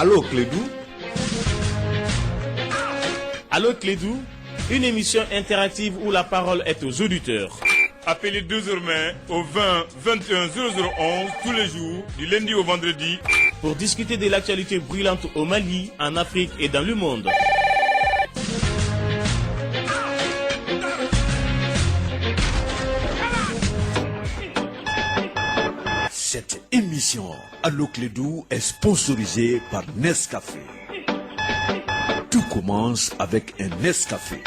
Allô Clédou. Allô Clédou, une émission interactive où la parole est aux auditeurs. Appelez désormais au 20 21 0011 tous les jours, du lundi au vendredi, pour discuter de l'actualité brûlante au Mali, en Afrique et dans le monde. Cette émission Allô Clédou est sponsorisée par Nescafé. Tout commence avec un Nescafé.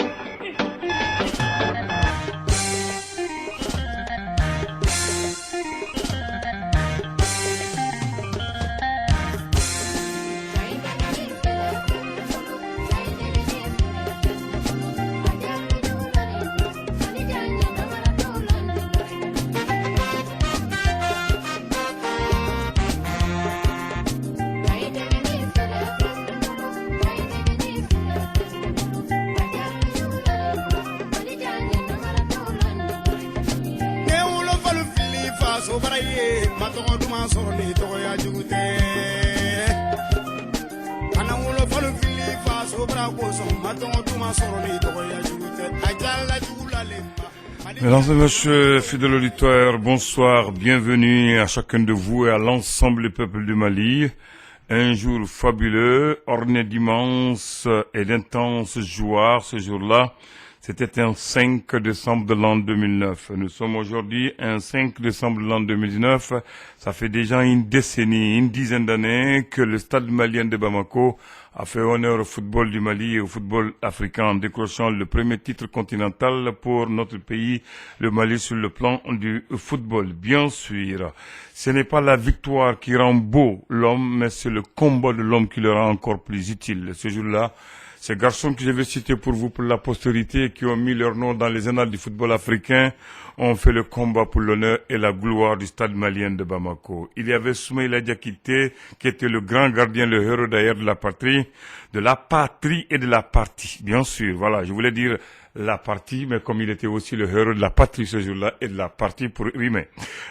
Mesdames et messieurs, fidèles auditeurs, bonsoir, bienvenue à chacun de vous et à l'ensemble du peuple du Mali. Un jour fabuleux, orné d'immenses et d'intenses joie ce jour-là. C'était un 5 décembre de l'an 2009. Nous sommes aujourd'hui un 5 décembre de l'an 2019. Ça fait déjà une décennie, une dizaine d'années que le stade malien de Bamako a fait honneur au football du Mali et au football africain en décrochant le premier titre continental pour notre pays, le Mali, sur le plan du football. Bien sûr, ce n'est pas la victoire qui rend beau l'homme, mais c'est le combat de l'homme qui le rend encore plus utile. Ce jour-là, ces garçons que je vais citer pour vous, pour la postérité, qui ont mis leur nom dans les annales du football africain, ont fait le combat pour l'honneur et la gloire du stade malien de Bamako. Il y avait Soumaïla Diakité, qui était le grand gardien, le héros d'ailleurs de la patrie et de la partie. Bien sûr, voilà, je voulais dire la partie, mais comme il était aussi le héros de la patrie ce jour-là et de la partie pour rimer.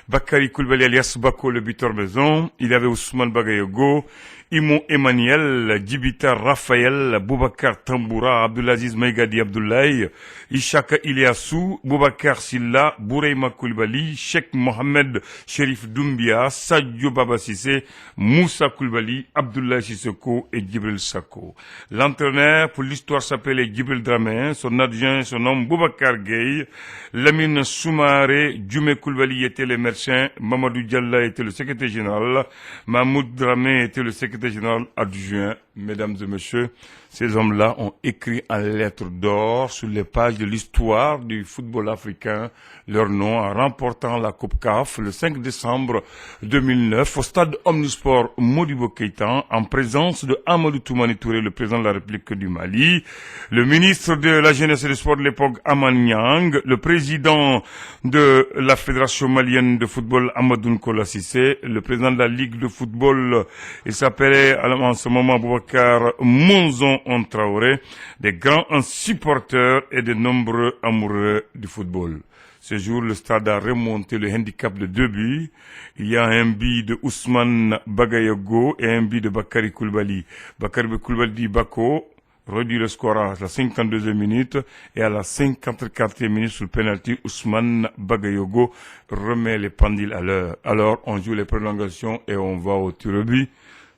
Bakary Koulibaly alias Bako, le buteur maison. Il y avait Ousmane Bagayogo, Imo Emmanuel, Djibita Raphaël, Boubacar Tamboura, Abdulaziz Maïgadi Abdoulaye, Ishaka Iliassou, Boubacar Silla, Boureyma Koulibaly, Cheikh Mohamed Sherif Doumbia, Sadio Baba Sissé, Moussa Koulibaly, Abdoulaye Sissoko et Djibril Sako. L'entraîneur pour l'histoire s'appelait Djibril Dramé, son adjoint son nom Boubacar Gueye, Lamine Soumaré, Djoumé Koulibaly était le médecin, Mamadou Diallo était le secrétaire général, Mahmoud Dramé était le secrétaire général adjoint. Mesdames et messieurs, ces hommes-là ont écrit en lettres d'or sur les pages de l'histoire du football africain leur nom en remportant la Coupe CAF le 5 décembre 2009 au stade Omnisport Modibo Keïta en présence de Amadou Toumani Touré, le président de la République du Mali, le ministre de la Jeunesse et des Sports de l'époque Aman Niang, le président de la Fédération malienne de football Amadou Nkola Sissé, le président de la Ligue de football, il s'appelait en ce moment Boubacar Monzon Traoré, des grands supporters et de nombreux amoureux du football. Ce jour, le stade a remonté le handicap de 2 buts. Il y a un but de Ousmane Bagayogo et un but de Bakary Koulibaly. Bakary Koulibaly Bako réduit le score à la 52e minute et à la 54e minute sur le penalty, Ousmane Bagayogo remet les pendules à l'heure. Alors, on joue les prolongations et on va au tir au but.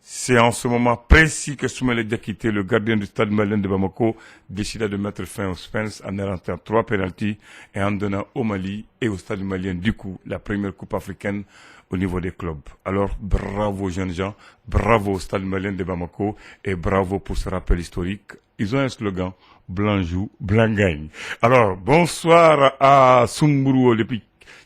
C'est en ce moment précis que Soumaïla Diakité, le gardien du stade malien de Bamako, décida de mettre fin au suspense en arrêtant 3 pénaltys et en donnant au Mali et au stade malien, du coup, la première coupe africaine au niveau des clubs. Alors, bravo jeunes gens, bravo au stade malien de Bamako et bravo pour ce rappel historique. Ils ont un slogan, blanc joue, blanc gagne. Alors, bonsoir à Soumburu depuis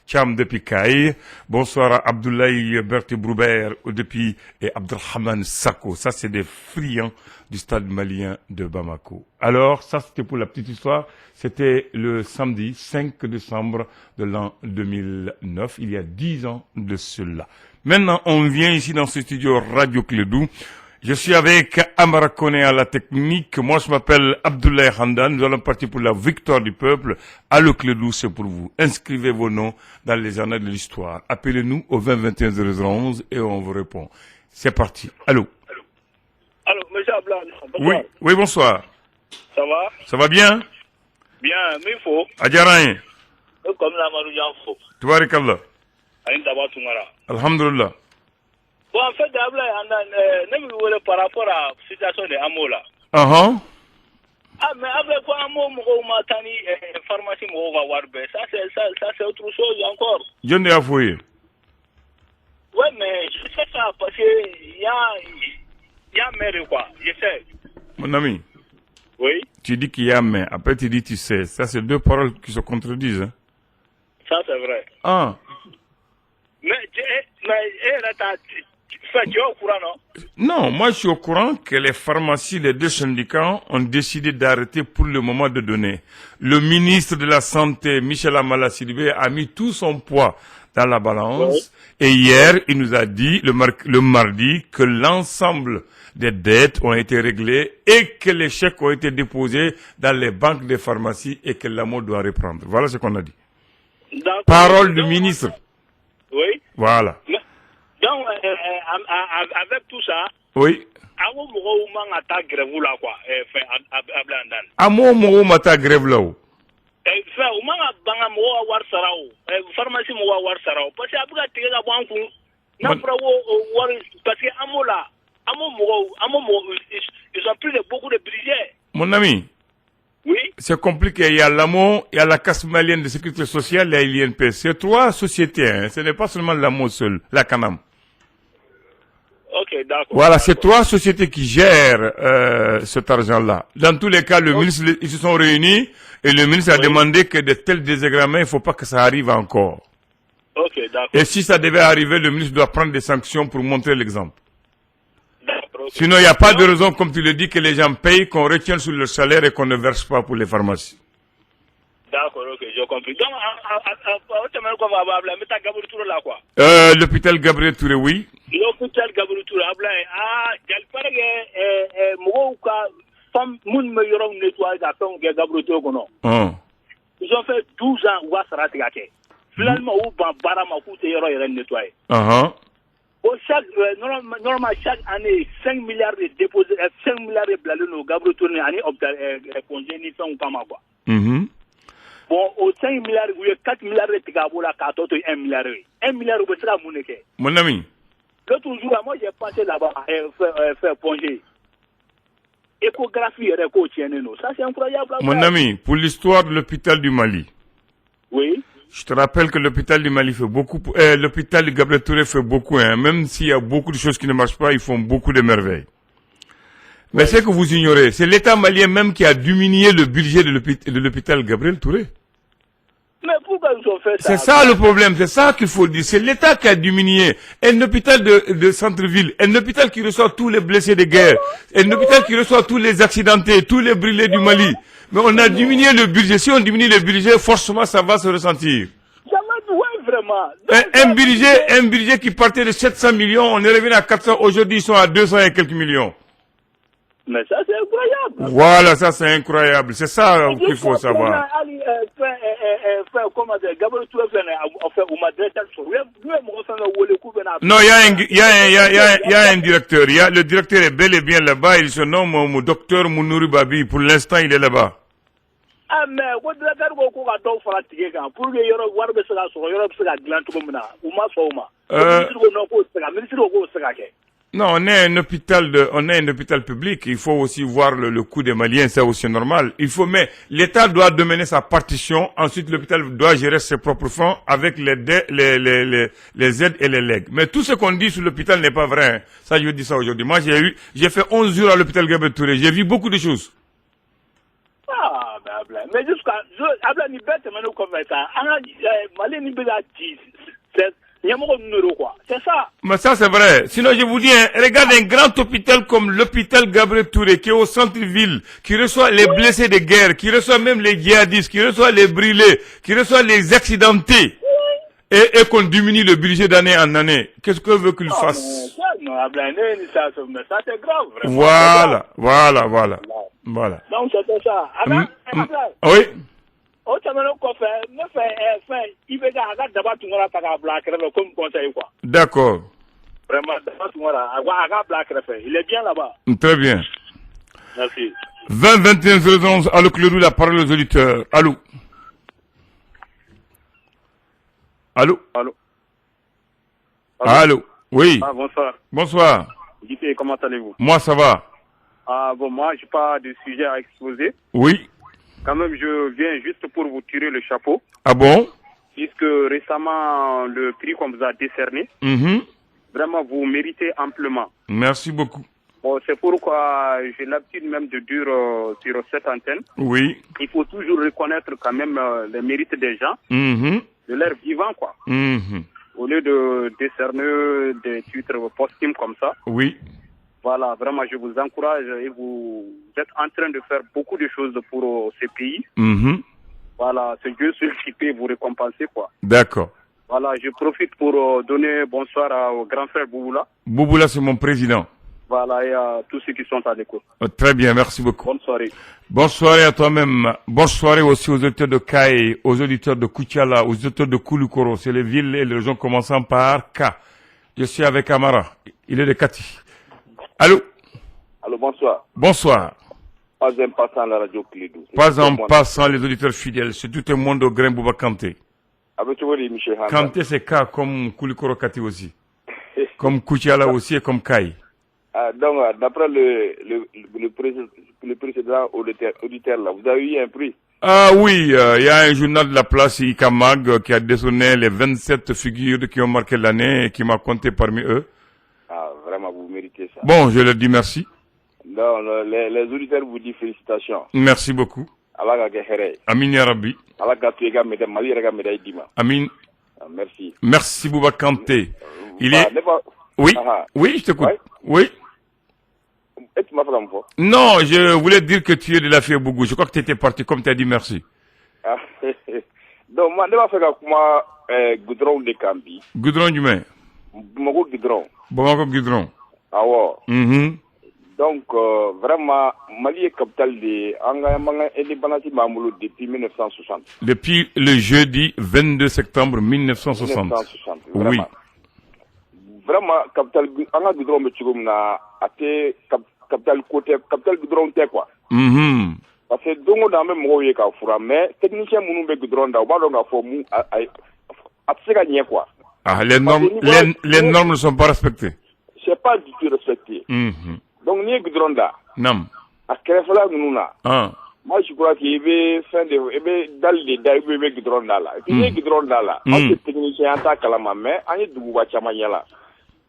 Cham depuis Kaye. Bonsoir à Abdoulaye Berti Broubert depuis et Abdelrahman Sako. Ça, c'est des friands du stade malien de Bamako. Alors, ça, c'était pour la petite histoire. C'était le samedi 5 décembre de l'an 2009, il y a 10 ans de cela. Maintenant, on vient ici dans ce studio Radio Clédou. Je suis avec Amara Kone à la technique. Moi, je m'appelle Abdoulaye Handan. Nous allons partir pour la victoire du peuple. Allô Clédou, c'est pour vous. Inscrivez vos noms dans les annales de l'histoire. Appelez-nous au 20 21 011 et on vous répond. C'est parti. Allô. monsieur Ablan. Oui, oui, bonsoir. Ça va? Ça va bien? Bien, mais il faut. Adjarain. Comme la Maroujan faut. Tubarikallah. Aïe, d'abord, tout mara. Alhamdulillah. Bon, en fait, Ablan, par rapport à la situation de Amo là. Ah, mais avec quoi Amo, Matani, pharmacie, Mouva Warbe, ça c'est autre chose encore. Je n'ai pas fouillé. Ouais, mais je sais ça parce qu'il y a maire quoi, je sais. Mon ami. Oui. Tu dis qu'il y a mais, après tu dis tu sais. Ça, c'est deux paroles qui se contredisent. Hein? Ça, c'est vrai. Ah. Mais tu es au courant, non? Non, moi je suis au courant que les pharmacies, les deux syndicats ont décidé d'arrêter pour le moment de donner. Le ministre de la Santé, Michel Amala Sidibé, a mis tout son poids dans la balance. Oui. Et hier, il nous a dit, le mardi, que l'ensemble des dettes ont été réglées et que les chèques ont été déposés dans les banques des pharmacies et que l'AMO doit reprendre. Voilà ce qu'on a dit. Parole du ministre. Oui. Voilà. Donc, avec tout ça, oui. Amo Mogo Mangata grève là, quoi. Ablandan. Amo Mogo Mata grève là. Fait, au Manga Banga Moa War Sarao, pharmacie Moa War Sarao. Parce que après, tu es à Banco, parce que Amo là, ils ont pris beaucoup de budget. Mon ami. Oui. C'est compliqué. Il y a l'AMO, il y a la Caisse malienne de sécurité sociale, il y a l'INP. C'est trois sociétés. Hein. Ce n'est pas seulement l'AMO seul, la Canam. Ok, d'accord. Voilà, c'est trois sociétés qui gèrent cet argent-là. Dans tous les cas, le ministre, ils se sont réunis et le ministre a demandé que de tels désagréments, il ne faut pas que ça arrive encore. Ok, d'accord. Et si ça devait arriver, le ministre doit prendre des sanctions pour montrer l'exemple. Sinon, il n'y a pas de raison, comme tu le dis, que les gens payent, qu'on retienne sur le salaire et qu'on ne verse pas pour les pharmacies. D'accord, ok, j'ai compris. Donc, l'hôpital Gabriel Touré, oui. L'hôpital Gabriel Touré, il paraît que ils ont fait 12 ans où ça a été. Finalement, où Barama coûte nettoyer. Normalement, chaque année, 5 milliards de déposés, 5 milliards de blagues, nous, Gabriel Touré, année, congé, ni fait un quoi. Bon, au 5 milliards, il y a 4 milliards de Tigabola, 14 et 1 milliard. 1 milliard, c'est la monnaie. Mon ami. L'autre jour, moi, j'ai passé là-bas, faire pongé. Échographie, ça c'est incroyable. Mon ami, pour l'histoire de l'hôpital du Mali. Oui. Je te rappelle que l'hôpital du Mali fait beaucoup, l'hôpital de Gabriel Touré fait beaucoup, hein. Même s'il y a beaucoup de choses qui ne marchent pas, ils font beaucoup de merveilles. Mais c'est que vous ignorez, c'est l'État malien même qui a diminué le budget de l'hôpital Gabriel Touré. Mais pourquoi ils ont fait ça? C'est ça le problème, c'est ça qu'il faut dire. C'est l'État qui a diminué. Un hôpital de centre-ville, un hôpital qui reçoit tous les blessés de guerre, un hôpital qui reçoit tous les accidentés, tous les brûlés du Mali. Mais on a diminué le budget. Si on diminue le budget, forcément ça va se ressentir. Vraiment. Un budget qui partait de 700 millions, on est revenu à 400, aujourd'hui ils sont à 200 et quelques millions. Mais ça c'est incroyable. Voilà, ça c'est incroyable. C'est ça qu'il faut savoir. Non, il y a un directeur. Le directeur est bel et bien là-bas. Il se nomme docteur Mounouri Babi. Pour l'instant, il est là-bas. Ah, mais what the hell go ko do fara tige kan pour que yoro war be sega so yoro be sega glan to mena uma so uma ministre go sega ke. Non, on est un hôpital public. Il faut aussi voir le coût des Maliens, c'est aussi normal. Mais l'État doit dominer sa partition. Ensuite, l'hôpital doit gérer ses propres fonds avec les aides et les legs. Mais tout ce qu'on dit sur l'hôpital n'est pas vrai. Hein. Ça, je dis ça aujourd'hui. Moi, j'ai fait 11 jours à l'hôpital Gabriel Touré. J'ai vu beaucoup de choses. Ah, mais jusqu'à, ni bête, mais nous, comme ça, Malais, ni bête, c'est ça. Mais ça, c'est vrai. Sinon, je vous dis, hein, regarde un grand hôpital comme l'hôpital Gabriel Touré, qui est au centre-ville, qui reçoit les blessés de guerre, qui reçoit même les djihadistes, qui reçoit les brûlés, qui reçoit les accidentés, et qu'on diminue le budget d'année en année. Qu'est-ce que veut qu'il fasse? Mais ça, c'est grave, vraiment. Voilà. Donc, c'était ça. Oui. D'accord. Vraiment, il est bien là-bas. Très bien. Merci. 20 21 011, allô Clédou, la parole aux auditeurs. Allô. Allô. Allô. Allô. Oui. Ah, bonsoir. Bonsoir. Dites, comment allez-vous? Moi, ça va. Ah, bon, moi, j'ai pas de sujet à exposer. Oui. Quand même, je viens juste pour vous tirer le chapeau. Ah bon? Puisque récemment, le prix qu'on vous a décerné, vraiment, vous méritez amplement. Merci beaucoup. Bon, c'est pourquoi j'ai l'habitude même de dire sur cette antenne. Oui. Il faut toujours reconnaître quand même les mérites des gens, de leur vivant, quoi. Au lieu de décerner des titres posthumes comme ça. Oui. Voilà, vraiment, je vous encourage et vous êtes en train de faire beaucoup de choses pour ces pays. Voilà, c'est Dieu seul qui peut vous récompenser, quoi. D'accord. Voilà, je profite pour donner bonsoir au grand frère Bouboula. Bouboula, c'est mon président. Voilà, et à tous ceux qui sont à l'écoute. Très bien, merci beaucoup. Bonne soirée. Bonne soirée à toi-même. Bonne soirée aussi aux auditeurs de Kaye, aux auditeurs de Koutiala, aux auditeurs de Kouloukoro. C'est les villes et les régions commençant par K. Je suis avec Amara. Il est de Kati. Allô? Allô, bonsoir. Bonsoir. Pas en passant la radio Clédou. Pas en passant les auditeurs fidèles. C'est tout un monde au grain Bouba Kanté. Kanté, c'est K comme Kouloukoro Kati aussi. Comme Koutiala aussi et comme Kaye. Donc, d'après le précédent auditeur là, vous avez eu un prix? Ah oui, il y a un journal de la place Ikamag qui a décerné les 27 figures qui ont marqué l'année et qui m'a compté parmi eux. Ah, vraiment, vous méritez ça. Bon, je leur dis merci. Non, les auditeurs vous disent félicitations. Merci beaucoup. Amin ya Rabbi. Amin. Merci. Merci Bouba Kanté. Il est... Oui, oui, je t'écoute. Oui. Non, je voulais dire que tu es de la fille Bougou. Je crois que tu étais parti comme tu as dit merci. Donc, moi, je vais faire comme goudron de Cambi. Goudron du main. Bamako goudron. Bamako goudron. Ah ouais. Donc, vraiment, Mali est capitale de indépendance Mamoulou depuis 1960. Depuis le jeudi 22 septembre 1960. 1960, oui. Vraiment. Vraiment, capital anga goudron me tchigomna ate capital côté capital goudron te quoi. Parce que dongo da même mo ye ka fura mais technicien munu be goudron da ba donga fo mu a tsega nye quoi. Ah les normes ne sont pas respectées. C'est pas du tout respecté. Donc ni goudron da. Nam. A krefala nuna. Ah. Moi je crois qu'il veut faire des dans les derrière goudron da là. Et puis ni goudron da là. On est technicien ta kalama mais ani dugu ba chama yala.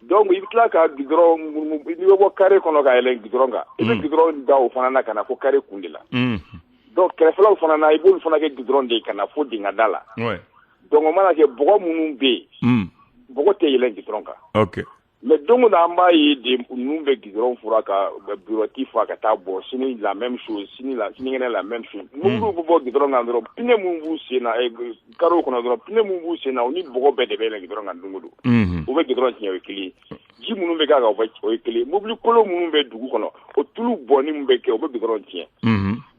Donc il tila ka goudron ni bo carré kono ka elen goudron ga e be goudron da o fana na kana fo carré kundila donc krefla o fana na ibul fana ke goudron de kana fo dinga dala ouais donc on mana ke bogo munun be bogo te elen goudron ka OK mais donc na amba yi de numbe goudron fura ka bureautif ka ta bo sini la même chose sini la même chose mungu bo goudron na ndro pine mungu sina e karo kono ndro pine mungu sina oni bogo be de be elen goudron ga ndungudu o be goudron tinya wekili ji munun be gaga o ekele mobili kolo munun be dugu kono o tulu boni mun be ke o be goudron tinya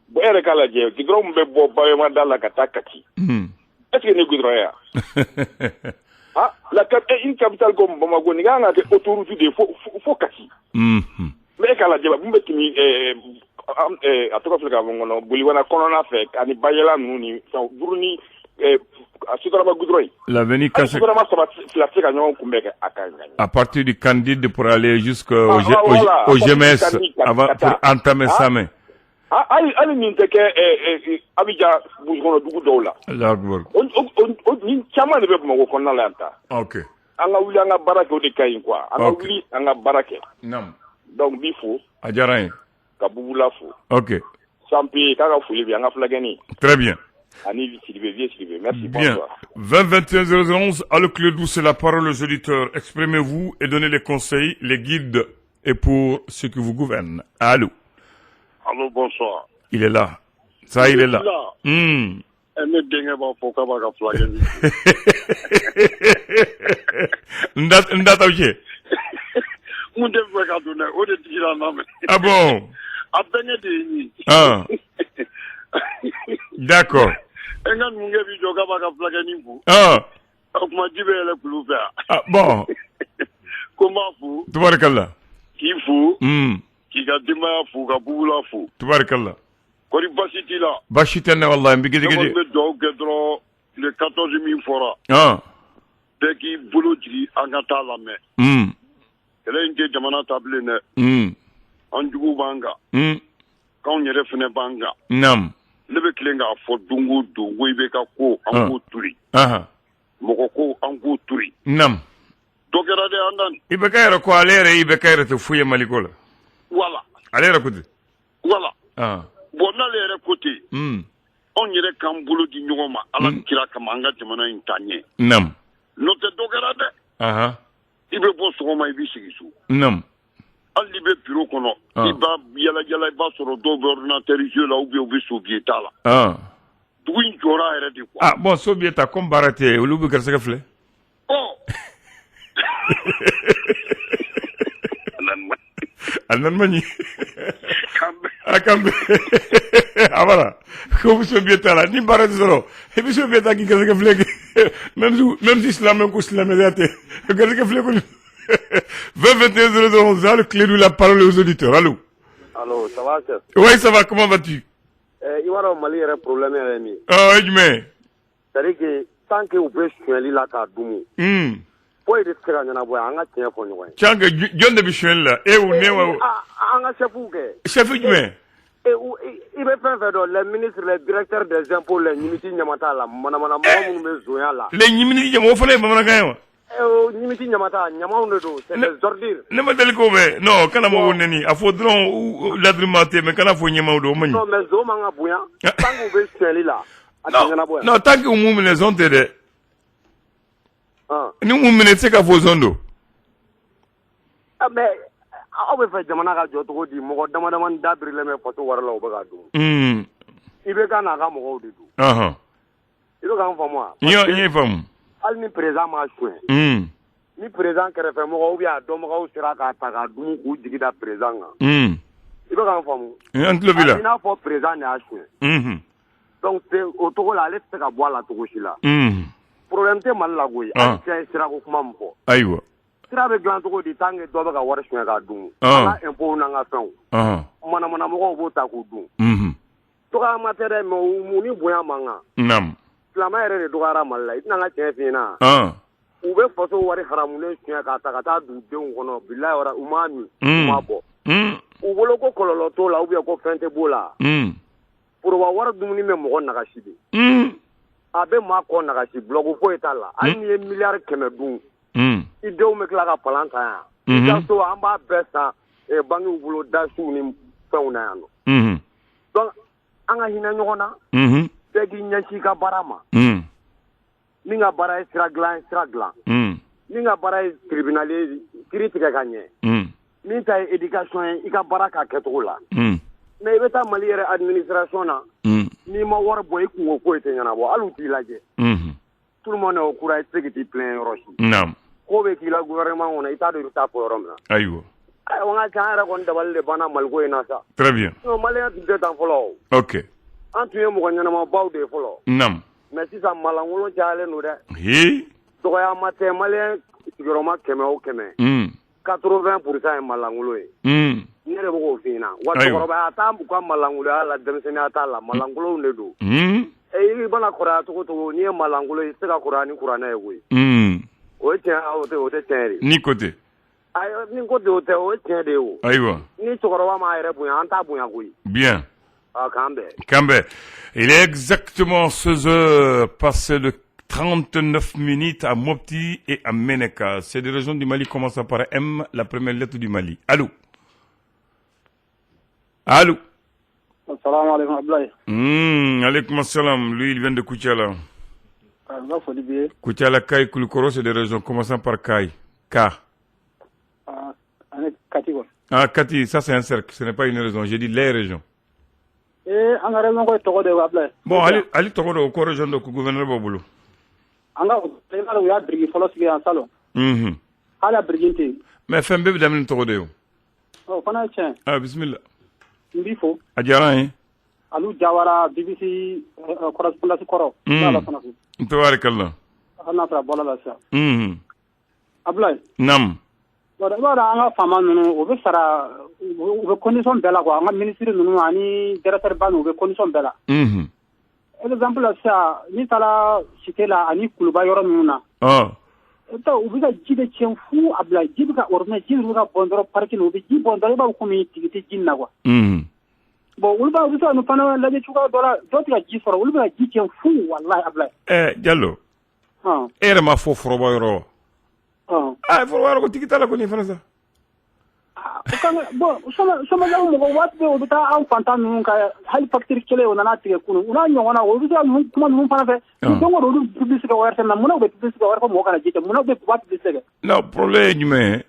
bo ere kala je goudron be bo ba ma dala ka takati est-ce que ne goudron ya ah la une capitale comme Bamako ni ganga ke autoroute de fo kati mais kala je ba mbe timi atoka fleka bongono buli wana kono na fe ani bayela nuni so buruni à partir du Candide pour aller jusqu'au GMS avant pour entamer sa main. Ali min teke Abidjan boujono dugu dawla. L'Arbour. On ni chama de be mo ko na lanta. OK. Anga wuli anga barake o de kayin quoi. Anga wuli anga barake. Nam. Donc bifo. Adjarain. Ka bubula fo. OK. Sampi kaka fuli bi anga flagani. Très bien. Merci. Bien. 20 21 011, allô Clédou, c'est la parole aux auditeurs. Exprimez-vous et donnez les conseils, les guides et pour ceux qui vous gouvernent. Allô. Allô, bonsoir. Il est là. Ça, il est là. Ah bon? Ah. D'accord. Ah. Ah bon. Comment vous? Tabarakallah. Qui vous? Qui a démarré fo ka bubula fo Tabarakallah. kori basi t'i la Baasi tɛ ne wallahi n bɛ gidi ne gidi. kɔni bɛ dugawu kɛ dɔrɔn le 14 min fɔra bɛɛ k'i bolo jigi an ka taa lamɛn kɛlɛ in tɛ jamana ta bilen dɛ an jugu b'an kan k'anw yɛrɛ fɛnɛ b'an kan ne bɛ tilen k'a fɔ don o don ko i bɛ ka ko an k'o turi mɔgɔ ko an k'o turi dɔ kɛra dɛ an dan i bɛ kɛ yɛrɛ ko ale yɛrɛ i bɛ kɛ yɛrɛ tɛ foyi ye Mali ko la wala ale yɛrɛ ko ten wala bon n'ale yɛrɛ ko ten anw yɛrɛ k'an bolo di ɲɔgɔn ma ala ni kira kama an ka jamana in taa ɲɛ n'o tɛ dɔ kɛra dɛ i bɛ bɔ sɔgɔma i b'i sigi so hali n'i bɛ bureau kɔnɔ i b'a yala yala i b'a sɔrɔ dɔw bɛ ordinateur jeu la ou bien u bɛ soviet ta la dugu in jɔra yɛrɛ de quoi bon soviet ta comme baara tɛ olu bɛ garisɛgɛ filɛ a nan ma ɲi a kan bɛ a bala ko bɛ soviet ta la ni baara tɛ sɔrɔ i bɛ soviet ta k'i garisɛgɛ filɛ kɛ même si silamɛ ko silamɛya tɛ garisɛgɛ filɛ ko 20 21 clé de la parole aux auditeurs. Allô? Allô, ça va, chef? Oui, ça va, comment vas-tu? Il va y avoir un Mali, il y a un problème. C'est-à-dire que tant que vous pouvez choisir là, qu'à Doumou, pour y rester à Nyanaboy, on a tient pour nous. Tiens, John de Bichel là, et où n'est où? On a chef ou que? Chef ou que? Il va faire le ministre, le directeur des impôts, les Nimiti Nyamata là, Manamana, Moumouzoya là. Les Nimiti Nyamata là, Manamana. Nimiti Nyamata, Nyamaundo, c'est des ordures. Ne me délire pas, non, quand on a dit, à faudron l'adrimate, mais quand on a fait Nyamaundo, man. Non, mais Zomanga Bouya, tant que vous pouvez choisir là, non, tant que vous m'oubliez les ondes, nous m'oubliez c'est qu'à vos ondes. Mais, aw bɛ fɛ jamana ka jɔ cogo di mɔgɔ dama dama dabirilen bɛ faso wɛrɛ la u bɛ ka dun i bɛ ka n'a ka mɔgɔw de dun i bɛ k'an faamu wa n ye faamu hali ni président m'a soin ni président kɛrɛfɛ mɔgɔw bɛ a dɔnbagaw sera k'a ta k'a dun k'u jigi da président kan i bɛ k'an faamu an tulo b'i la i n'a fɔ président de y'a soin donc o cogo la ale tɛ se ka bɔ a la cogo si la problème tɛ Mali la koyi hali cɛ sirako kuma min fɔ ayiwa sira bɛ dilan cogo di tant que dɔ bɛ ka wari sonya k'a dun an ka impôt n'an ka fɛnw manamana mɔgɔw b'o ta k'u dun dɔgɔyama tɛ dɛ mais mun ni bonya man kan silamɛ yɛrɛ de dɔgɔyara Mali la i tɛna n ka tiɲɛ f'i ɲɛna u bɛ faso wari haramulen sonya k'a ta ka taa du denw kɔnɔ bilahi wara u m'a min u m'a bɔ u bolo ko kɔlɔlɔ t'o la ou bien ko fɛn tɛ b'o la foroba wari dumuni bɛ mɔgɔ nagasi de a bɛ maa kɔ nagasi bloc foyi t'a la hali n'i ye miliyari 100 dun i denw bɛ tila ka palan ta yan i ka so an b'a bɛɛ san bangiw bolo dasiw ni fɛnw na yan nɔ donc an ka hinɛ ɲɔgɔn na bɛɛ k'i ɲɛsin i ka baara ma min ka baara ye sira dilan ye sira dilan min ka baara ye tribunal ye kiiri tigɛ ka ɲɛ min ta ye éducation ye i ka baara k'a kɛcogo la mais i bɛ taa Mali yɛrɛ administration na n'i ma wari bɔ i kungo ko tɛ ɲɛnabɔ hali u t'i lajɛ tout le monde est au courant i tɛ se k'i plaindre yɔrɔ si ko bɛ k'i la gouvernement kɔnɔ i t'a dɔn i bɛ taa fɔ yɔrɔ min na ayiwa an ka can yɛrɛ kɔni dabali de banna Maliko in na sa très bien maliyɛn tun tɛ tan fɔlɔ o ok an tun ye mɔgɔ ɲɛnamabaw de ye fɔlɔ mais sisan malankolon cayalen don dɛ dɔgɔyama tɛ maliyɛn sigiyɔrɔma 100 o 100 80% ye malankolon ye ne de bɛ k'o f'i ɲɛna wa cɛkɔrɔbaya t'a ka malankolonya la denmisɛnninya t'a la malankolonw de don i mana kɔrɔya cogo cogo n'i ye malankolon ye i tɛ se ka kɔrɔya ni kuranɛ ye koyi o ye tiɲɛ o tɛ tiɲɛ de ni ko tɛ ni ko tɛ o tɛ o ye tiɲɛ de ye o ayiwa ni cɛkɔrɔba m'a yɛrɛ bonya an t'a bonya koyi bien k'an bɛn k'an bɛn il est exactement 16h passé de 39 minutes à Mopti et à Meneka. C'est des régions du Mali commençant par M, la première lettre du Mali. Allô? Allô? Salam alaikum Abdoulaye. Alaikum assalam. Lui, il vient de Koutiala. Koutiala, Kai, Koulikoro, c'est des régions commençant par Kai. K. Kati. Kati, ça c'est un cercle, ce n'est pas une région. J'ai dit les régions. Bon, allez, Togo, au corps région de gouverneur Boboulou. Mais fɛn bɛɛ bɛ daminɛ tɔgɔ de ye o fana ye tiɲɛ ah bisimila n b'i fo a diyara an ye Alu Jawara BBC correspondance kɔrɔ tabaarikala n'a sɔrɔ bɔla la sisan Abdoulaye naam voilà an ka fama ninnu o bɛ sara u bɛ condition bɛɛ la quoi an ka ministre ninnu ani directeur ba ninnu u bɛ condition bɛɛ la exemple la sisan n'i taara cité la ani kuluba yɔrɔ ninnu na u bɛ ka ji de tiɲɛ fu a bila ji bɛ ka ordonné ji bɛ ka bɔn dɔrɔn parking u bɛ ji bɔn dɔrɔn i b'a fɔ komi tigi tɛ ji na quoi bon olu b'a u bɛ se ka nin fana lajɛ cogoya dɔ la dɔw tɛ ka ji sɔrɔ olu bɛ ka ji tiɲɛ fu walahi Ablaye Diallo e yɛrɛ ma fɔ foroba yɔrɔ foroba yɔrɔ ko tigi t'a la ko nin fana sa bon somɔgɔw mɔgɔ waati bɛɛ u bɛ taa an fantan ninnu ka hali facture kelen o nana tigɛ kunun u n'a ɲɔgɔnna o bɛ se ka kuma ninnu fana fɛ don o don olu publicité wɛrɛ tɛ na munna u bɛ publicité wɛrɛ fɔ mɔgɔ kana ji kɛ munna u bɛ publicité kɛ non problème ye jumɛn ye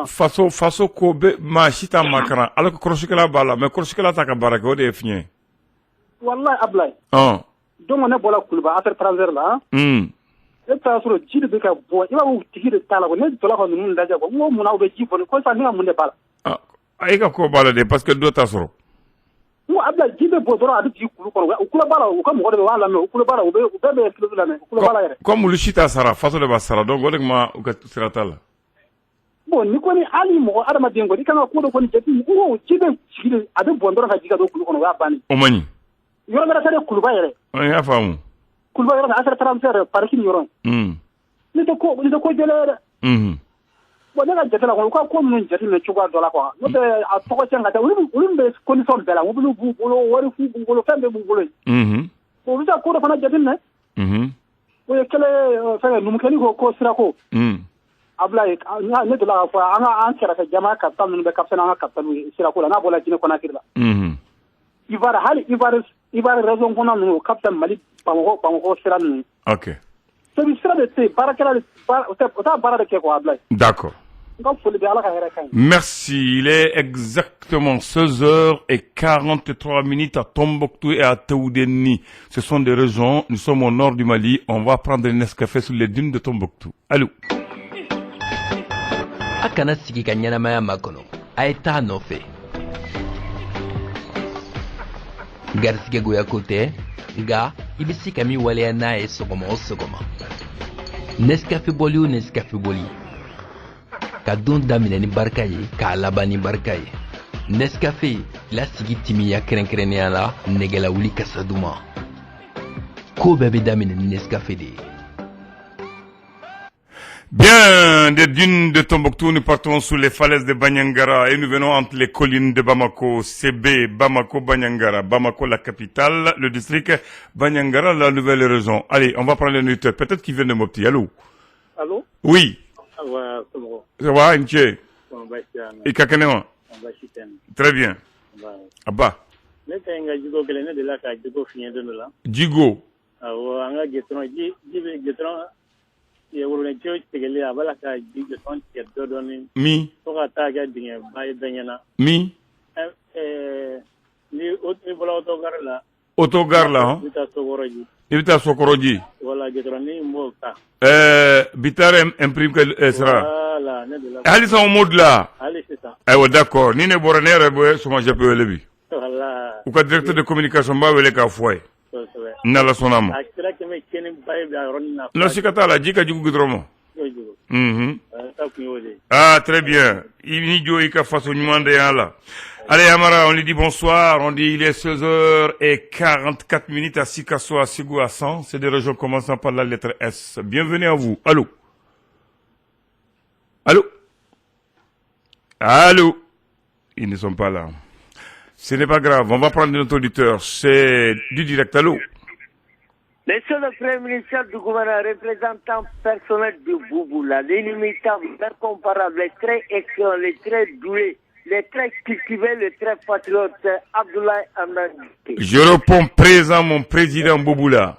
faso ko bɛ maa si t'a makaran ala ko kɔrɔsikɛla b'a la mais kɔrɔsikɛla t'a ka baara kɛ o de ye fiɲɛ wallahi Ablaye don ne bɔra kuluba affaire transfert la e taara sɔrɔ ji de bɛ ka bɔ i b'a fɔ tigi de t'a la ne tola ka ninnu lajɛ n ko munna u bɛ ji bɔ ko sisan ne ka mun de b'a la e ka ko b'a la de parce que dɔ t'a sɔrɔ n ko Ablaye ji bɛ bɔ dɔrɔn a bɛ jigin kulu kɔnɔ u kulo b'a la u ka mɔgɔ de b'a lamɛn u kulo b'a la u bɛɛ bɛ kilo lamɛn u kulo b'a la yɛrɛ comme olu si t'a sara faso de b'a sara donc o de kama u ka sira t'a la bon ni kɔni hali mɔgɔ adamaden kɔni i kan ka ko dɔ kɔni jate n ko ji bɛ sigi de a bɛ bɔn dɔrɔn ka jigin ka don kulu kɔnɔ o y'a bannen o man ɲi yɔrɔ wɛrɛ tɛ kuluba yɛrɛ n y'a faamu kuluba yɔrɔ affaire transfert parking yɔrɔ ne tɛ ko jɛlɛ yɛrɛ bon ne ka jate la u ka ko ninnu jateminɛ cogoya dɔ la quoi n'o tɛ a tɔgɔ cɛn ka taa olu bɛ condition bɛɛ la mobili b'u bolo wari b'u bolo fɛn bɛɛ b'u bolo yen o bɛ se ka ko dɔ fana jateminɛ o ye kɛlɛ fɛn numukɛni ko sira ko Ablaye ne deli la k'a fɔ an kɛrɛfɛ jama kapital ninnu bɛ kapitɛni an ka kapitaliw ye sira ko la n'a bɔra Guinée Conakry la Ivoire hali Ivoire région kɔnɔna ninnu kapitɛni Mali Bamako sira ninnu D'accord. Merci. Il est exactement 16h43 à Tombouctou et à Théoudeni. Ce sont des régions. Nous sommes au nord du Mali. On va prendre un Nescafé sur les dunes de Tombouctou. Allô. Akana sigi ka ɲɛnamaya makɔnɔ a ye taa nɔfɛ garisigɛ goya ko tɛ nga i bɛ se ka min waleya n'a ye sɔgɔma o sɔgɔma Nescafé bɔli o Nescafé bɔli ka don daminɛ ni barika ye k'a laban ni barika ye Nescafé lasigi timiya kɛrɛnkɛrɛnnenya la nɛgɛlawuli kasa duman ko bɛɛ bɛ daminɛ ni Nescafé de ye. Bien, des dunes de Tombouctou, nous partons sous les falaises de Banyangara et nous venons entre les collines de Bamako, CB, Bamako, Banyangara. Bamako, la capitale, le district, Banyangara, la nouvelle région. Allez, on va prendre les minutes. Peut-être qu'ils viennent de Mopti. Allô? Allô? Oui. Ouais, c'est bon. Ça va, Inche? Et Kakenewa? Très bien. Abba. Djigo. Mi. Mi. Autogar là. Ibita Sokoroji. Bitare imprime que sera. Ali sa mode là. Ah d'accord. Ni ne boranere boy suma jappe lebi. Ou ka directeur de communication ba wele ka foy. Nala sonama. Non sikata la jika jugu gudromo. Ah très bien. Il jo ika façon nyumande yala. Allez Amara, on lui dit bonsoir, on dit il est 16h44 à Sikasso, à Sigou, à 100. C'est des régions commençant par la lettre S. Bienvenue à vous. Allô? Allô? Allô? Ils ne sont pas là. Ce n'est pas grave, on va prendre notre auditeur. C'est du direct. Allô? Monsieur le Premier ministre du gouvernement, représentant personnel de Bouboula, l'inimitable, l'incomparable, les très excellents, les très doués, les très cultivés, les très patriotes, Abdoulaye Ahmed. Je réponds présent, mon président Bouboula.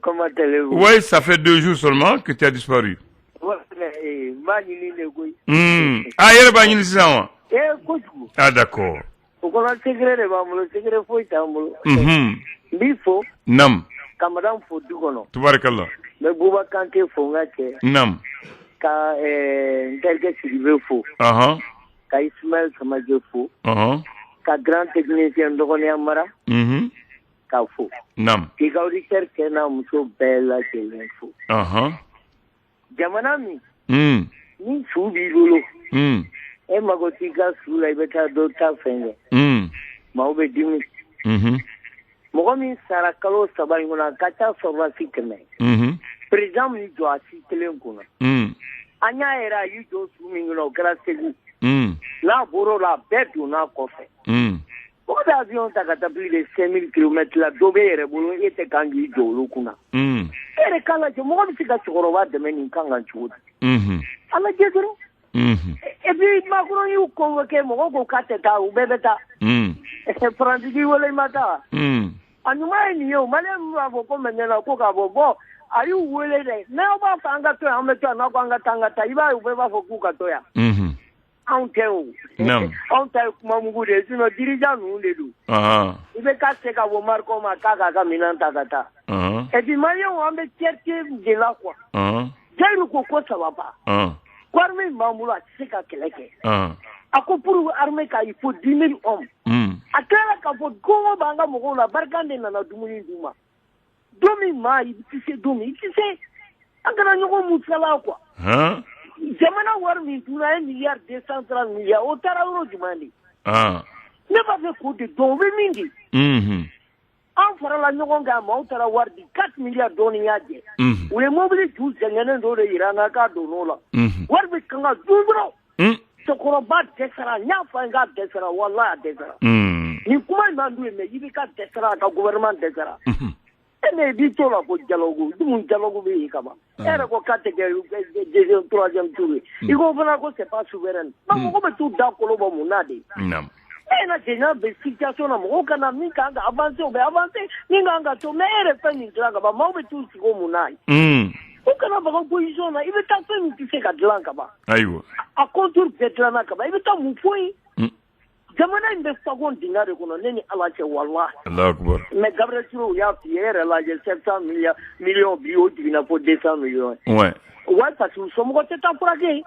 Comment allez-vous? Oui, ça fait 2 jours seulement que tu as disparu. Ah, il y a le ça. Ah, d'accord. Nam. Kamadan fo dugono. Tubarakallah. Me Bouba Kanté fo ngake. Nam. Ka Ntelke Sidibe fo. Ka Ismaël Samaje fo. Ka grand technicien Ndogoni Amara. Ka fo. Nam. Ki ka auditeur kena muso bella kelen fo. Aha. Jamana mi. Ni su b'i bolo e mago t'i ka su la i bɛ taa dɔ ta fɛn kɛ maaw bɛ dimi mɔgɔ min sara kalo 3 in kɔnɔ a ka ca sɔrɔdasi 100 président min jɔ a si kelen kunna an y'a yɛrɛ a y'i jɔ su min kɔnɔ o kɛra Segu n'a bɔr'o la a bɛɛ donna kɔfɛ o bɛ avion ta ka taa plus de 5000 kilomètres la dɔ bɛ yɛrɛ bolo e tɛ kan k'i jɔ olu kunna e yɛrɛ k'a lajɛ mɔgɔ bɛ se ka cɛkɔrɔba dɛmɛ nin kan kan cogo di a lajɛ dɔrɔn et puis Macron y'u convoqué mɔgɔ ko k'a tɛ taa u bɛɛ bɛ taa Faransi k'i wele i ma taa a ɲuman ye nin ye o maliyɛn ninnu b'a fɔ ko maintenant ko k'a fɔ bon a y'u wele dɛ n'aw b'a fɛ an ka to yan an bɛ to yan n'aw ko an ka taa i b'a ye u bɛɛ b'a fɔ k'u ka to yan anw tɛ o anw ta ye kuma mugu de ye sinon dirigeant ninnu de don i bɛ k'a se ka bɔ Mariko ma k'a k'a ka minɛn ta ka taa et puis maliyɛnw an bɛ chercher de la quoi Jayiru ko ça va pas ko armée in b'an bolo a tɛ se ka kɛlɛ kɛ a ko pour armée ka il faut 10 000 hommes a tilala k'a fɔ kɔngɔ b'an ka mɔgɔw la Barkan de nana dumuni d'u ma don min ma i tɛ se don min i tɛ se an kana ɲɔgɔn musala quoi jamana wari min tuna ye miliyari 230 miliyari o taara yɔrɔ jumɛn de ne b'a fɛ k'o de dɔn o bɛ min di an farala ɲɔgɔn kan maaw taara wari di 4 miliyari dɔɔnin y'a jɛ u ye mobili ju sɛgɛnnen dɔ de yira an na k'a donn'o la wari bɛ kan ka dun dɔrɔn cɛkɔrɔba dɛsɛra n y'a fɔ an k'a dɛsɛra walahi a dɛsɛra nin kuma in b'an dun ye mais i bɛ ka dɛsɛra a ka gouvernement dɛsɛra e ne b'i to la ko dialogue dum dialogue bɛ yen kaban e yɛrɛ ko k'a tɛ kɛ deuxième troisième tour ye i ko fana ko c'est pas souverain mɔgɔ bɛ t'u da kolo bɔ mun na de e na jɛɲɔgɔn bɛ situation na mɔgɔw kana min kan ka avancer o bɛ avancer min kan ka to mais e yɛrɛ fɛn min dilan kaban maaw bɛ t'u sigi o mun na ye o kana baga position na i bɛ taa fɛn min tɛ se ka dilan kaban ayiwa a contour bɛɛ dilanna kaban i bɛ taa mun fɔ yen jamana in bɛ fagon dinga de kɔnɔ ne ni ala cɛ walahi Allahu akbar mais Gabriel Touré y'a f'i ye e yɛrɛ lajɛ 700 millions bi o jiginna fo 200 millions ouais parce que somɔgɔ tɛ taa furakɛ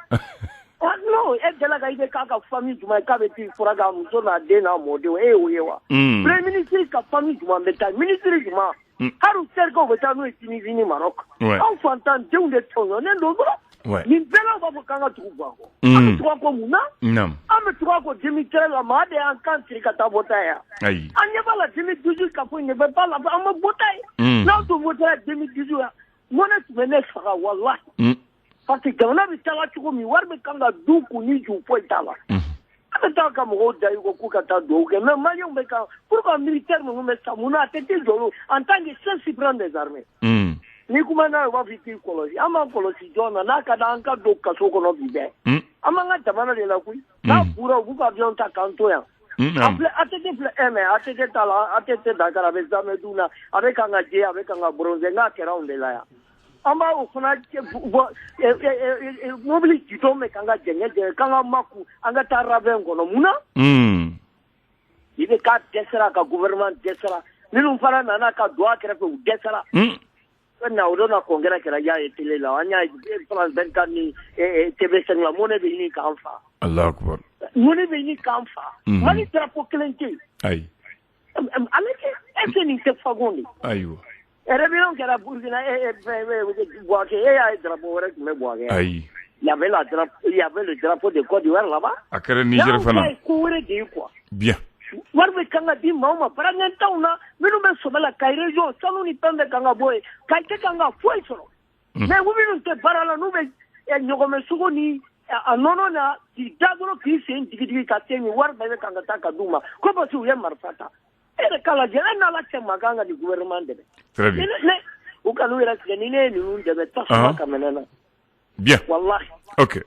non e dala ka i bɛ k'a ka famille jumɛn k'a bɛ t'i furakɛ a muso n'a den n'a mɔdenw e y'o ye wa premier ministre ka famille jumɛn bɛ taa ministre jumɛn hali u terikɛw bɛ taa n'o ye Tunisie ni Maroc anw fantandenw de tɔɲɔnnen don dɔrɔn nin bɛɛ la b'a fɔ k'an ka tugu bɔ a kɔ an bɛ tugu a kɔ mun na an bɛ tugu a kɔ 2013 la maa de y'an kan siri ka taa bɔta ye an ɲɛ b'a la 2018 ka fɔ ne bɛ ba la an ma bɔta ye n'aw tun votera 2018 la mɔnɛ tun bɛ ne faga walahi parce que jamana bɛ taa cogo min wari bɛ kan ka du kun ni ju foyi t'a la an bɛ taa ka mɔgɔw da i ko k'u ka taa dugawu kɛ mais maliyɛnw bɛ kan pourquoi militaire ninnu bɛ sa mun na a tɛ t'i jɔ en tant que chef suprême des armées ni kuma n'a ye u b'a fɔ i k'i kɔlɔsi an b'an kɔlɔsi jɔn na n'a ka d'an ka don kaso kɔnɔ bi bɛɛ an b'an ka jamana de la koyi n'a fura u b'u ka avion ta k'an to yan a filɛ ATT filɛ mais ATT t'a la ATT Dakar a bɛ Zamɛdou na a bɛ kan ka jɛ a bɛ kan ka bronzer n'a kɛra anw de la yan an b'a o fana mobili jitɔn bɛ kan ka jɛngɛ k'an ka maku an ka taa ravin kɔnɔ mun na i bɛ k'a dɛsɛra ka gouvernement dɛsɛra minnu fana nana ka don a kɛrɛfɛ u dɛsɛra na o don na congrès kɛra y'a ye télé la an y'a ye France 24 ni TV5 la mun de bɛ ɲini k'an fa Allahu akbar mun de bɛ ɲini k'an fa Mali drapeau kelen tɛ yen ayi ale est-ce que nin tɛ fagon de ayiwa rébellion kɛra Burkina Bouaké e y'a ye drapeau wɛrɛ tun bɛ Bouaké ayi il y avait le drapeau de Côte d'Ivoire là-bas a kɛra Niger fana ko wɛrɛ de ye quoi bien wari bɛ kan ka di maaw ma faraɲɛntaw na minnu bɛ sɔbɛ la Kayi région sanu ni fɛn bɛɛ kan ka bɔ yen Kayi tɛ kan ka foyi sɔrɔ mais u minnu tɛ baara la n'u bɛ ɲɔgɔmɛ sogo ni a nɔnɔ na k'i da dɔrɔn k'i sen digidigi ka se min wari bɛɛ bɛ kan ka taa ka d'u ma ko parce que u ye marifa ta e yɛrɛ k'a lajɛ e n'ala cɛ ma kan ka nin gouvernement dɛmɛ très bien u ka n'u yɛrɛ tigɛ ni ne ye ninnu dɛmɛ tasuma ka mɛnɛ na bien wallahi ok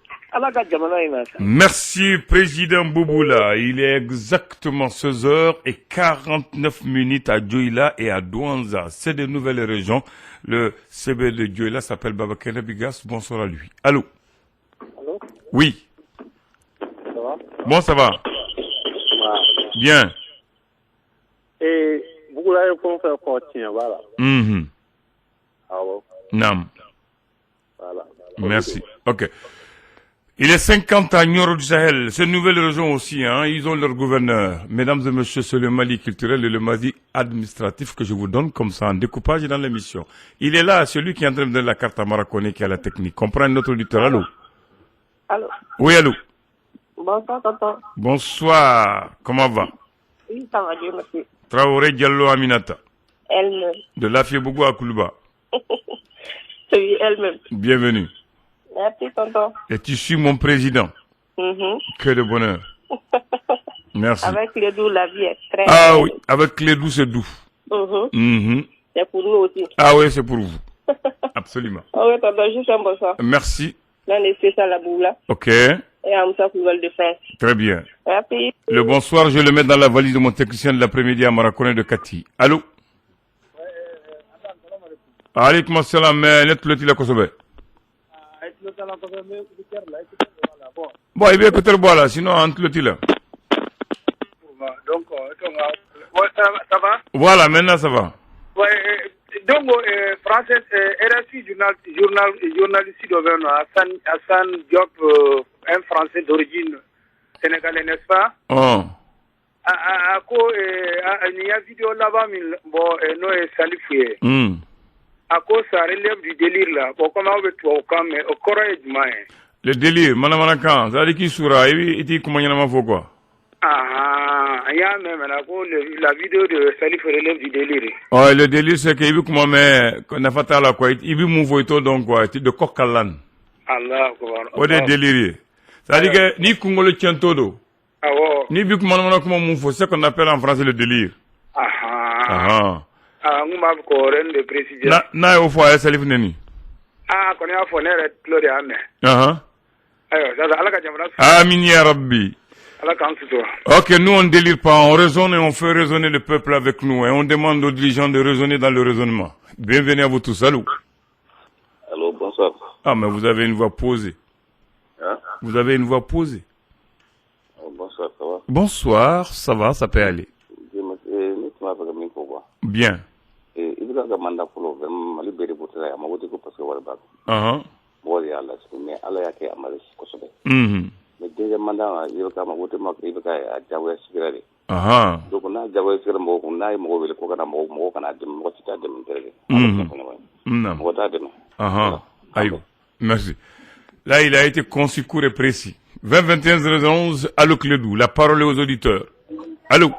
merci, Président Bouboula. Il est exactement 16h49 à Dioïla et à Douanza. C'est de nouvelles régions. Le CB de Dioïla s'appelle Babakene Bigas. Bonsoir à lui. Allô? Allô? Oui. Ça va? Bon, ça va. Bien. Et Bouboula, il faut faire continuer, voilà. Allô? Nam. Voilà. Merci. Ok. Il est 50 à Nioro du Sahel. C'est une nouvelle région aussi, hein. Ils ont leur gouverneur. Mesdames et messieurs, c'est le Mali culturel et le Mali administratif que je vous donne comme ça en découpage dans l'émission. Il est là, celui qui est en train de donner la carte à Maracone qui a la technique. Comprends notre auditeur, allô? Allô? Oui, allô? Bonsoir, tonton. Bonsoir, comment va? Oui, ça va, Dieu merci. Traoré Diallo Aminata. Elle-même. De Lafiebougou à Koulouba. Oui, elle-même. Bienvenue. Merci, tonton. Et tu suis mon président. Que de bonheur. Merci. Avec Clédou, la vie est très... Ah oui, avec Clédou, c'est doux. C'est pour nous aussi. Ah oui, c'est pour vous. Absolument. Ah oui, tonton, juste un bonsoir. Merci. Là, on est spécial à Boula. Ok. Et à Moussa Kouval de France. Très bien. Merci. Le bonsoir, je le mets dans la valise de mon technicien de l'après-midi à Maraconé de Kati. Allô? Alaykoum assalam, mais net le tila kosobe. Bon, il va écouter le bois là, sinon entre le tila. Donc, ça va? Voilà, maintenant ça va. Ouais, donc, français, RFI, journaliste d'Auvergne, Hassan Diop, un français d'origine sénégalaise, n'est-ce pas? Oh. Il y a une vidéo là-bas, bon, non, salifoué. À cause, ça relève du délire là. Bon, comment on veut tout au camp, mais au Corée du Maïn. Le délire, Manamanakan, ça dit qui soura, il dit comment il y en a quoi? Il y a même la vidéo de Salif relève du délire. Oh, le délire, c'est qu'il veut comment, mais, qu'on a fait là, quoi, il veut mouvoir tout, donc, quoi, de Kokalan. Allah, quoi. Oh, des délires. Ça dit que, ni Kungolo tient todo. Ah, ouais. Ni vu comment on mouvoir, c'est ce qu'on appelle en français le délire. On m'a correct de préciser. Na au foyer Salif Neni. Qu'on a fait Claude Anne. Amin ya Rabbi. Ok, nous on délire pas, on raisonne et on fait raisonner le peuple avec nous et on demande aux dirigeants de raisonner dans le raisonnement. Bienvenue à vous tous, allô. Allô, bonsoir. Ah, mais vous avez une voix posée. Hein? Vous avez une voix posée. Bonsoir, ça va? Bonsoir, ça va, ça peut aller. Bien. Mais déjà mandat il y a ma wote ma il y a jawe sigirade donc na jawe sigira mo ko nay mo wele ko kana mo kana dem mo ci ta dem tere mo ta dem ayo merci. Là il a été concis, court et précis. 2021 011 allô Clédou, la parole est aux auditeurs. Allô.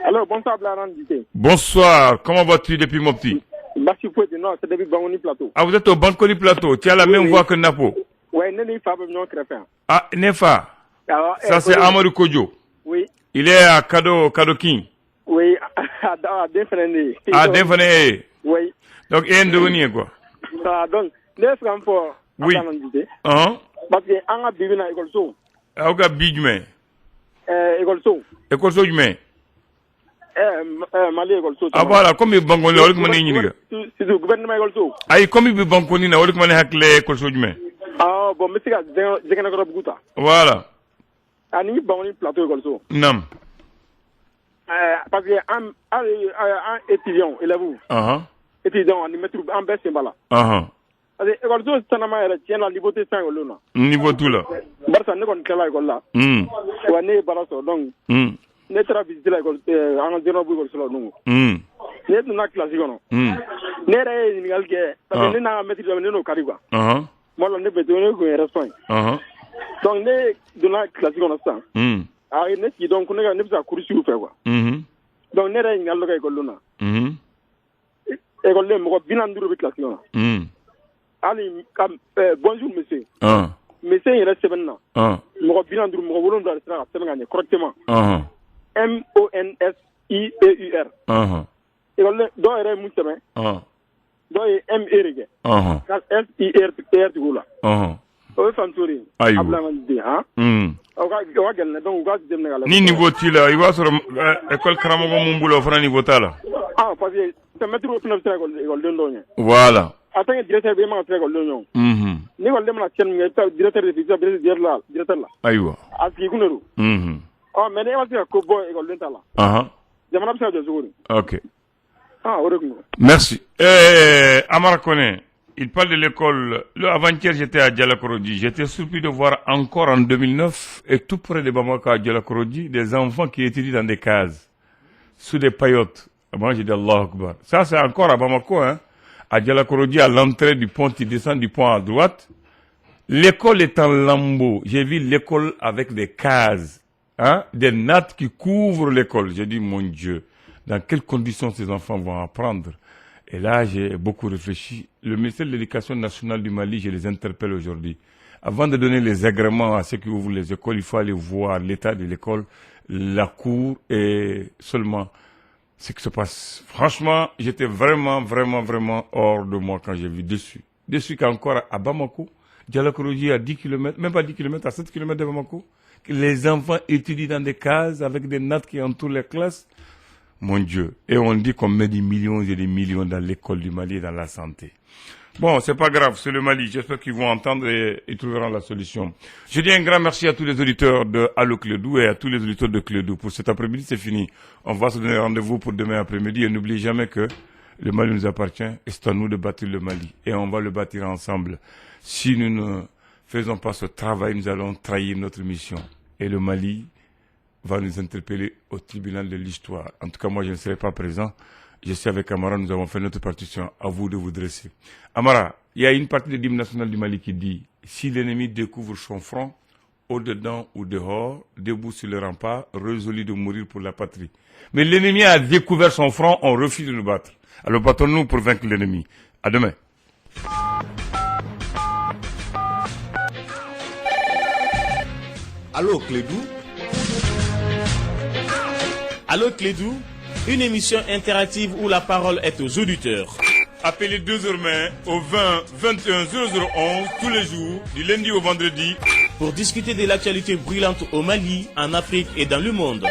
Allô, bonsoir Blaran Dité. Bonsoir, comment vas-tu depuis mon petit? Merci pour non, c'est depuis Bangoni Plateau. Ah, vous êtes au Bangoni Plateau, tu as la même voix que Napo. Ouais, Néné Fab non Crépin. Ah, Nefa. Alors, ça c'est Amadou Kodjo. Oui. Il est à Kadokin. Oui, à Denfrené. À Denfrené. Oui. Donc, il y a un devenir quoi. Ça donc, les francs pour oui. Parce que on a bibi na école so. Ah, on a bibi mais. École so. École so mais. Mali école so. Ah voilà, comme il bangoni na, on le mani ni. C'est le gouvernement école so. Ay, comme il bangoni na, on le mani hakle école so mais. Ah bon, mais c'est que j'ai qu'un gros bouta. Voilà. Ani bangoni plateau école so. Non. Parce que un étudiant, élève. Étudiant, on y met en baisse bala. Parce que école so c'est normalement elle tient la liberté sans école là. Niveau tout là. Barça ne connaît pas l'école là. Ouais, né balaso donc. Ne tra visiter l'école en environ école so non. Ne na classe kono. Ne re ni galke, parce que ne na maîtrise ne no kariba. Moi là ne besoin ko respect. Donc ne de la classe kono ça. Ah ne qui donc ne bisa kursi ou fait quoi. Donc ne re ni gallo kay école là. École le mo binanduru bi classe kono. Ali bonjour monsieur. Monsieur il reste maintenant. Mo binanduru mo wolon dans ça c'est gagné correctement. MONSIEUR. École do ere mu semaine. Do M erige. SIR tu là. O fantori. Ablaman di ha. O ga donc ga dem na ni niveau ti là il va sur école Karamogo Mumbulo fana niveau ta là. Ah parce que c'est mettre au final école de ndonye. Voilà. Attends directeur be ma école de ndonye. Ni ko dem na chen ngi directeur de physio directeur là. Aywa. Asi kunero. Oh, mais il y a un boy école de là. Ok. Ah, merci. Amara Kone, il parle de l'école. Avant-hier, j'étais à Dialakorodi. J'étais surpris de voir encore en 2009, et tout près de Bamako à Dialakorodi, des enfants qui étudient dans des cases, sous des paillotes. Moi, j'ai dit Allah Akbar. Ça, c'est encore à Bamako, hein. À Dialakorodi, à l'entrée du pont, tu descends du pont à droite. L'école est en lambeaux. J'ai vu l'école avec des cases, hein, des nattes qui couvrent l'école. J'ai dit, mon Dieu, dans quelles conditions ces enfants vont apprendre? Et là, j'ai beaucoup réfléchi. Le ministère de l'Éducation nationale du Mali, je les interpelle aujourd'hui. Avant de donner les agréments à ceux qui ouvrent les écoles, il faut aller voir l'état de l'école, la cour et seulement ce qui se passe. Franchement, j'étais vraiment hors de moi quand j'ai vu dessus. Dessus qu'encore à Bamako, Dialakoroji à 10 km, même pas 10 km, à 7 km de Bamako, que les enfants étudient dans des cases avec des nattes qui entourent les classes. Mon Dieu. Et on dit qu'on met des millions et des millions dans l'école du Mali et dans la santé. Bon, c'est pas grave, c'est le Mali. J'espère qu'ils vont entendre et ils trouveront la solution. Je dis un grand merci à tous les auditeurs de Allo Clédou et à tous les auditeurs de Clédou. Pour cet après-midi, c'est fini. On va se donner rendez-vous pour demain après-midi et n'oubliez jamais que le Mali nous appartient et c'est à nous de bâtir le Mali. Et on va le bâtir ensemble. Si nous ne faisons pas ce travail, nous allons trahir notre mission. Et le Mali va nous interpeller au tribunal de l'histoire. En tout cas, moi, je ne serai pas présent. Je suis avec Amara, nous avons fait notre partition. À vous de vous dresser. Amara, il y a une partie de l'hymne national du Mali qui dit « Si l'ennemi découvre son front, au-dedans ou dehors, debout sur le rempart, résolu de mourir pour la patrie. » Mais l'ennemi a découvert son front, on refuse de nous battre. Alors battons-nous pour vaincre l'ennemi. À demain. Allo Clédou. Allo Clédou, une émission interactive où la parole est aux auditeurs. Appelez désormais au 20 21 0011 tous les jours, du lundi au vendredi, pour discuter de l'actualité brûlante au Mali, en Afrique et dans le monde.